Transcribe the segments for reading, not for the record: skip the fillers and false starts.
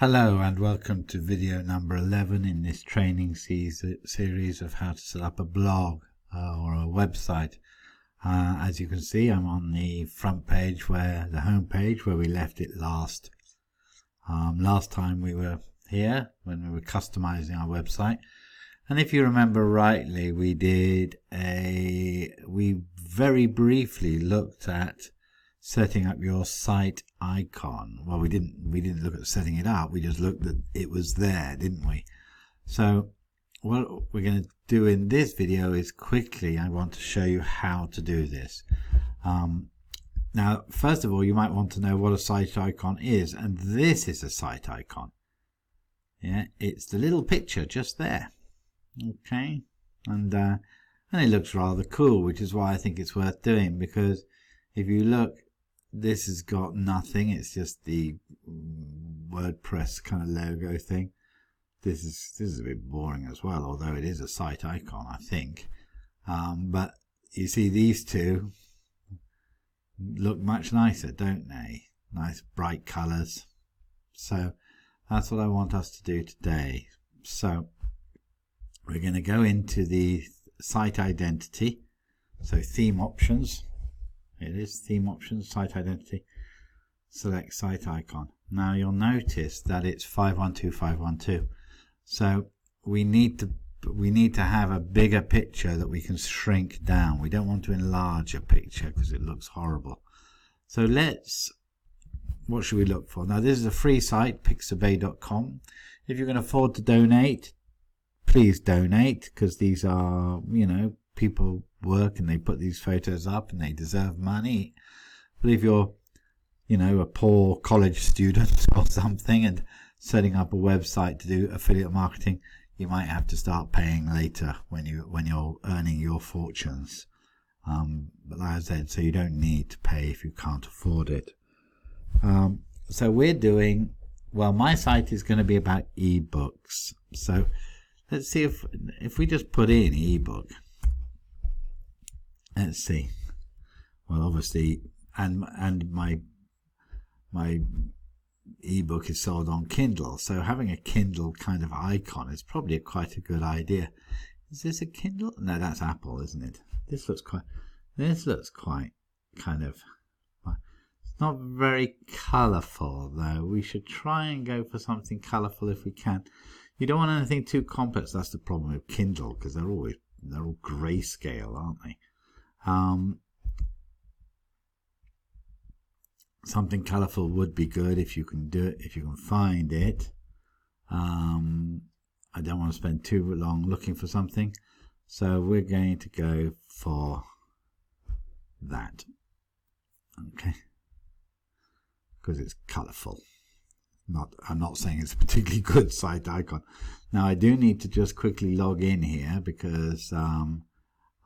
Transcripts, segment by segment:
Hello and welcome to video number 11 in this training series of how to set up a blog or a website. As you can see, I'm on the front page, the home page where we left it last time we were here when we were customizing our website. And if you remember rightly, we very briefly looked at setting up your site icon. Well, we didn't look at setting it up, we just looked that it was there, didn't we? So what we're going to do in this video is quickly I want to show you how to do this. Now first of all, you might want to know what a site icon is, and this is a site icon. Yeah, it's the little picture just there. Okay, and it looks rather cool, which is why I think it's worth doing, because if you look, this has got nothing. It's just the Wordpress kind of logo thing. This is a bit boring as well, although it is a site icon, I think. But you see, these two look much nicer, don't they? Nice bright colors. So that's what I want us to do today. So we're going to go into the site identity. So theme options. It is theme options, site identity, select site icon. Now you'll notice that it's 512512. So we need to have a bigger picture that we can shrink down. We don't want to enlarge a picture because it looks horrible. So what should we look for? Now this is a free site, pixabay.com. If you can afford to donate, please donate, because these are, people work and they put these photos up and they deserve money. But if you're a poor college student or something and setting up a website to do affiliate marketing, you might have to start paying later when you're earning your fortunes. But like I said, so you don't need to pay if you can't afford it. So we're doing, well, my site is going to be about ebooks. So let's see if we just put in ebook. Let's see. Well, obviously, and my ebook is sold on Kindle, so having a Kindle kind of icon is probably quite a good idea. Is this a Kindle? No, that's Apple, isn't it? This looks quite kind of. It's not very colourful though. We should try and go for something colourful if we can. You don't want anything too complex. That's the problem with Kindle, because they're all grayscale, aren't they? Something colourful would be good if you can do it, if you can find it. I don't want to spend too long looking for something, so we're going to go for that. Okay, because it's colourful. I'm not saying it's a particularly good site icon. Now I do need to just quickly log in here, because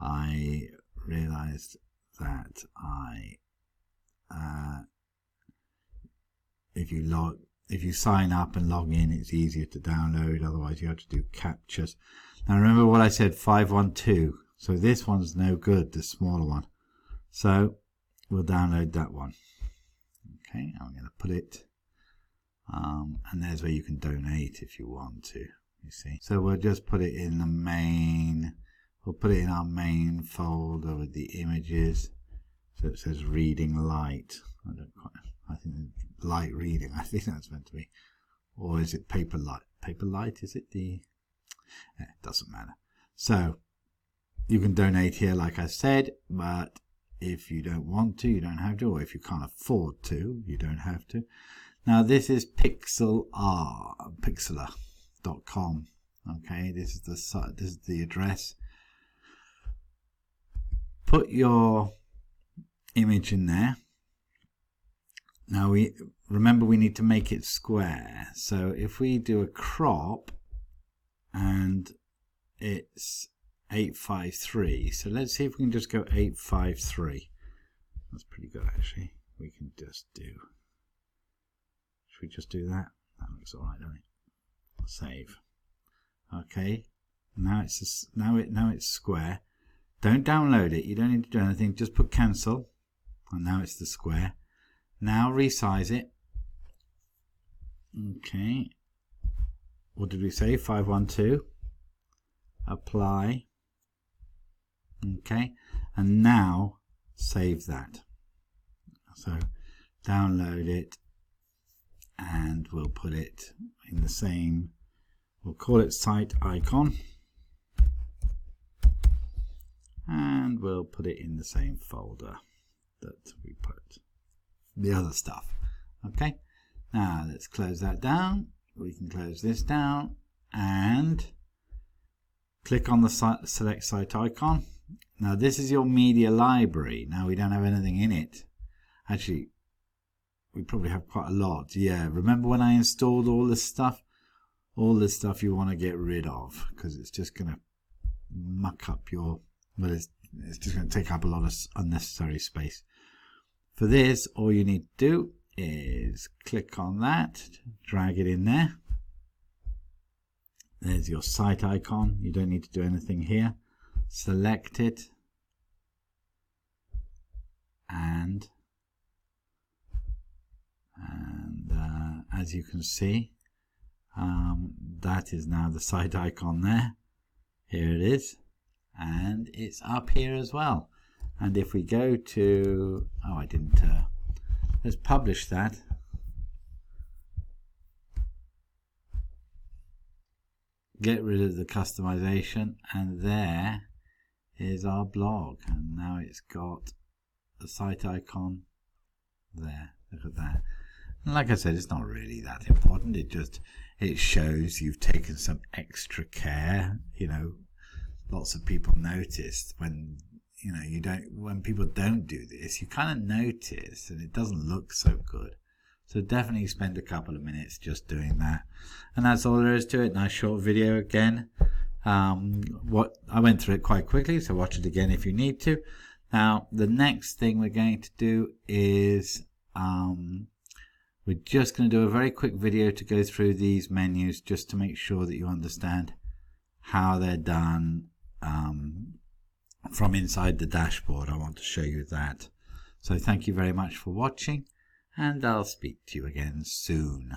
I realized that if you sign up and log in, it's easier to download. Otherwise you have to do captures. Now remember what I said, 512. So this one's no good, the smaller one. So we'll download that one. Okay, I'm going to put it, and there's where you can donate if you want to. You see, so we'll just put it in the main. We'll put it in our main folder with the images. So it says reading light. I think light reading. I think that's meant to be. Or is it paper light? Paper light, is it it doesn't matter. So you can donate here, like I said, but if you don't want to, you don't have to, or if you can't afford to, you don't have to. Now this is pixeler.com. Okay, this is the site, this is the address. Put your image in there. Now remember we need to make it square. So if we do a crop, and it's 853. So let's see if we can just go 853. That's pretty good actually. We can just do. Should we just do that? That looks alright, doesn't it? Save. Okay. Now it's square. Don't download it. You don't need to do anything. Just put cancel. And now it's the square. Now resize it. Okay, what did we say? 512. Apply. Okay, and now save that. So download it, and we'll put it in the same, we'll call it site icon, and we'll put it in the same folder that we put the other stuff. Okay, now let's close that down. We can close this down and click on the select site icon. Now this is your media library. Now we don't have anything in it. Actually, we probably have quite a lot. Yeah, remember when I installed all this stuff? All this stuff you want to get rid of, because it's just going to muck up your, well, it's just going to take up a lot of unnecessary space. For this, all you need to do is click on that, drag it in there. There's your site icon. You don't need to do anything here. Select it, and as you can see, that is now the site icon there. Here it is, and it's up here as well. And if we go to, oh, I didn't, let's publish that. Get rid of the customization, and there is our blog. And now it's got the site icon there. Look at that. And like I said, it's not really that important. It shows you've taken some extra care. You know, lots of people noticed when, you know, when people don't do this, you kind of notice, and it doesn't look so good. So definitely spend a couple of minutes just doing that. And that's all there is to it. Nice short video again. What I went through it quite quickly, so watch it again if you need to. Now, the next thing we're going to do is we're just going to do a very quick video to go through these menus just to make sure that you understand how they're done from inside the dashboard. I want to show you that. So thank you very much for watching, and I'll speak to you again soon.